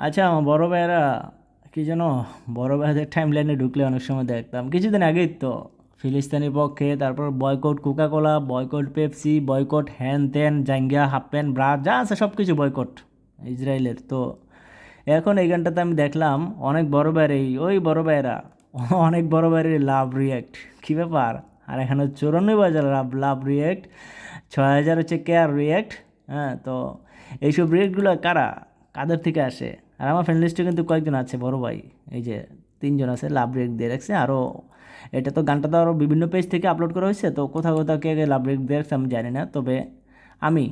আচ্ছা, আমার বড় ভাইয়েরা কি যেন, বড় ভাইদের টাইম লাইনে ঢুকলে অনেক সময় দেখতাম কিছুদিন আগেই তো ফিলিস্তিনের পক্ষে, তারপর boycott Coca Cola, boycott Pepsi, boycott হ্যান ত্যান জাঙ্গিয়া হাফ প্যান্ট ব্রা যা আছে সব কিছু বয়কট ইসরায়েলের। তো এখন এই গানটাতে আমি দেখলাম অনেক বড় ভাইয়ের ওই বড় ভাইয়েরা অনেক বড় ভাইয়ের লাভ রিয়্যাক্ট, কী ব্যাপার। আর এখানে 94,000 লাভ লাভ রিয়্যাক্ট, 6,000 হচ্ছে কেয়ার রিয়্যাক্ট। হ্যাঁ, তো এইসব রিয়্যাক্টগুলো কারা, কাদের থেকে আসে? আর আমার ফ্রেন্ড লিস্টে কিন্তু কয়েকজন আছে বড় ভাই, এই যে 3জন আছে লাভ রিয়্যাক্ট দিয়ে রাখছে। আরও এটা তো গানটা তো আরও বিভিন্ন পেজ থেকে আপলোড করা হয়েছে, তো কোথাও কোথাও কে কে লাভ রিয়্যাক্ট দিয়ে রাখছে আমি জানি না। তবে আমি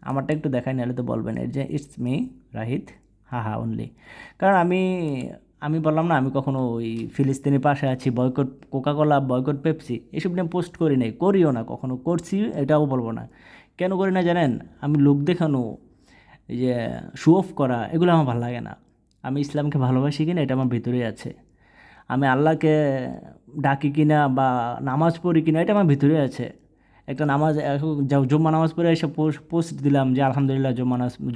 আমারটা একটু দেখাই, নাহলে তো বলবেন এই যে ইটস মি রাহিত, হা হা অনলি। কারণ আমি আমি বললাম না, আমি কখনো ওই ফিলিস্তিনি পাশে আছি, বয়কট কোকাকোলা, বয়কট পেপসি এসব নিয়ে পোস্ট করি নাই, করিও না, কখনো করছি এটাও বলবো না। কেন করি না জানেন? আমি লোক দেখানো, এই যে শো অফ করা, এগুলো আমার ভালো লাগে না। আমি ইসলামকে ভালোবাসি কিনা এটা আমার ভিতরেই আছে। আমি আল্লাহকে ডাকি কিনা বা নামাজ পড়ি কিনা এটা আমার ভিতরে আছে। একটা নামাজ জুম্মা নামাজ পড়ে এসে পোস্ট দিলাম যে আলহামদুলিল্লাহ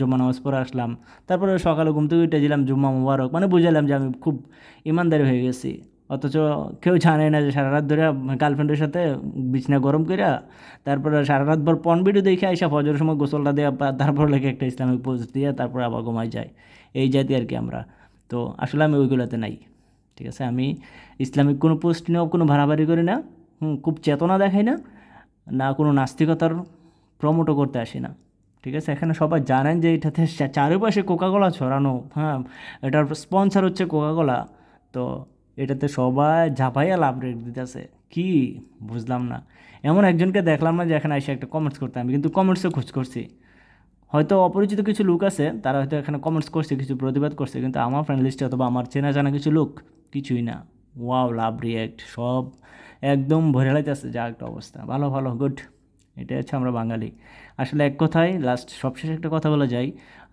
জুম্মা নামাজ পড়ে আসলাম। তারপরে সকালে ঘুম থেকে উঠে দিলাম জুম্মা মুবারক, মানে বুঝালাম যে আমি খুব ইমানদারি হয়ে গেছি। অথচ কেউ জানে না যে সারা রাত ধরে গার্লফ্রেন্ডের সাথে বিছনা গরম কইরা, তারপরে সারা রাত ভর পর্ন ভিডিও দেখে আইসা ফজরের সময় গোসলটা দেওয়া, তারপর লেগে একটা ইসলামিক পোস্ট দিয়ে তারপর আবার ঘুমাই যায়। এই জাতি আর কি আমরা। তো আসলে আমি ওইগুলোতে নাই। ঠিক আছে, আমি ইসলামিক কোনো পোস্ট নিয়েও কোনো ভাড়াবাড়ি করি না। খুব চেতনা দেখাই না, না কোনো নাস্তিকতার প্রমোটও করতে আসি না। ঠিক আছে, এখানে সবাই জানেন যে এটাতে চারিপাশে কোকাকোলা ছড়ানো, হ্যাঁ, এটার স্পন্সর হচ্ছে কোকাকোলা। তো এটাতে সবাই ঝাঁপাইয়া লাভ রেট দিতেছে, কি বুঝলাম না। এমন একজনকে দেখলাম না যে এখানে এসে একটা কমেন্টস করতে, আমি কিন্তু কমেন্টসও খোঁজ করছি। হয়তো অপরিচিত কিছু লোক আছে, তারা হয়তো এখানে কমেন্টস করছে, কিছু প্রতিবাদ করছে, কিন্তু আমার ফ্রেন্ড লিস্টে অথবা আমার চেনা জানা কিছু লোক কিছুই না। ওয়াও, লাভ রিয়্যাক্ট সব একদম ভরে লাইতেছে, যা একটা অবস্থা। ভালো ভালো, গুড। এটাই হচ্ছে আমরা বাঙালি। আসলে এক কথায় লাস্ট সবশেষে একটা কথা বলা যায়,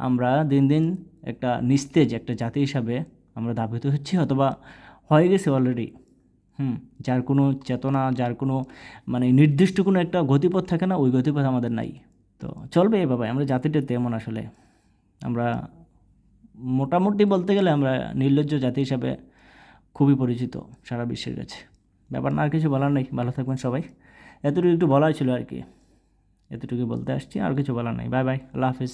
আমরা দিন দিন একটা নিস্তেজ একটা জাতি হিসাবে আমরা ধাবিত হচ্ছি, অথবা হয়ে গেছে অলরেডি। যার কোনো চেতনা, যার কোনো মানে নির্দিষ্ট কোনো একটা গতিপথ থাকে না, ওই গতিপথ আমাদের নাই। তো চলবে এভাবে, আমরা জাতিটা তেমন আসলে আমরা মোটামুটি বলতে গেলে আমরা নির্লজ্জ জাতি হিসাবে খুবই পরিচিত সারা বিশ্বের কাছে। ব্যাপার না, আর কিছু বলার নেই, ভালো থাকবেন সবাই। এতটুকু একটু বলার ছিল আর কি, এতটুকু বলতে আসছি, আর কিছু বলার নেই। বাই বাই, আল্লাহ হাফিজ।